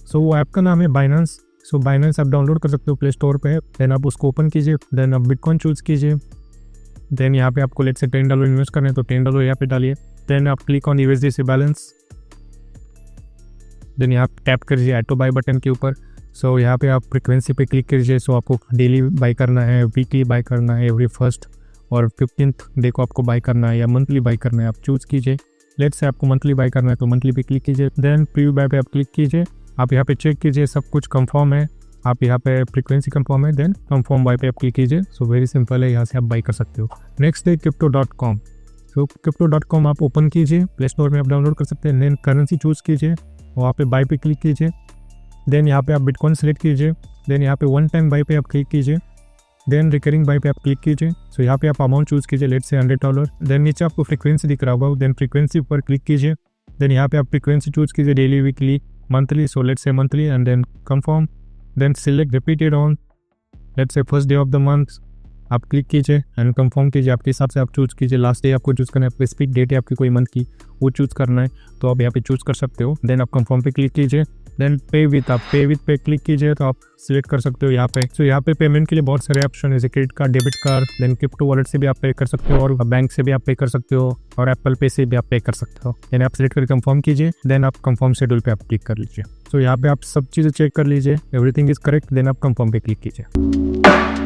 सो वो ऐप का नाम है बाइनेंस। सो बाइनेंस आप डाउनलोड कर सकते हो प्ले स्टोर पे। देन आप उसको ओपन कीजिए, देन आप बिटकॉइन चूज़ कीजिए। देन यहाँ पे आपको लेट से $10 इन्वेस्ट करना है तो $10 यहाँ पे डालिए। देन आप click on USDC balance. Then यहाँ टैप करिए ऐड टू बाय बटन के ऊपर। सो यहाँ पे आप फ्रिक्वेंसी पे क्लिक कीजिए। सो आपको डेली बाय करना है, वीकली बाय करना है, एवरी फर्स्ट और 15th डे को आपको बाय करना है या मंथली बाय करना है, आप चूज़ कीजिए। लेट से आपको मंथली बाय करना है तो मंथली पे क्लिक कीजिए। देन प्रीव्यू बाय पे आप क्लिक कीजिए। आप यहाँ पे चेक कीजिए सब कुछ कंफर्म है। आप यहाँ पे फ्रीक्वेंसी कंफर्म है, देन कंफर्म बाय पे आप क्लिक कीजिए। सो वेरी सिंपल है, यहाँ से आप बाय कर सकते हो। नेक्स्ट है crypto.com। सो crypto.com आप ओपन कीजिए, प्ले स्टोर में आप डाउनलोड कर सकते हैं। देन करेंसी चूज़ कीजिए, वहाँ पे बाय पे क्लिक कीजिए। देन यहाँ पे आप बिटकॉइन सेलेक्ट कीजिए। देन यहाँ पे वन टाइम बाय पे आप क्लिक कीजिए। देन रिकरिंग बाय पे आप क्लिक कीजिए। सो यहाँ पे आप अमाउंट चूज़ कीजिए, लेट से $100। देन नीचे आपको फ्रीक्वेंसी दिख रहा होगा, देन फ्रीक्वेंसी पर क्लिक कीजिए। देन यहाँ पे आप फ्रीक्वेंसी चूज़ कीजिए, daily, weekly, monthly. So let say monthly and then confirm. Then select repeated on let say first day of the month. आप क्लिक कीजिए एंड कंफर्म कीजिए, आपके हिसाब से आप चूज़ कीजिए। लास्ट डे आपको चूज़ करना है, स्पेसिफिक डेट है आपकी कोई मंथ की, वो चूज़ करना है तो आप यहाँ पे चूज़ कर सकते हो। देन आप कंफर्म पे क्लिक कीजिए। देन पे विथ, आप पे विथ पे क्लिक कीजिए तो आप सिलेक्ट कर सकते हो यहाँ पे। सो यहाँ पे पेमेंट के लिए बहुत सारे ऑप्शन है, जैसे credit card, debit card. Then crypto wallet से भी आप पे कर सकते हो और बैंक से भी आप पे कर सकते हो और एप्पल पे से भी आप पे कर सकते हो। देन आप सिलेक्ट करके कंफर्म कीजिए। देन आप कंफर्म शेड्यूल पे आप क्लिक कर लीजिए। सो यहाँ पे आप सब चीज़ें चेक कर लीजिए, एवरीथिंग इज करेक्ट। देन आप कंफर्म पे क्लिक कीजिए।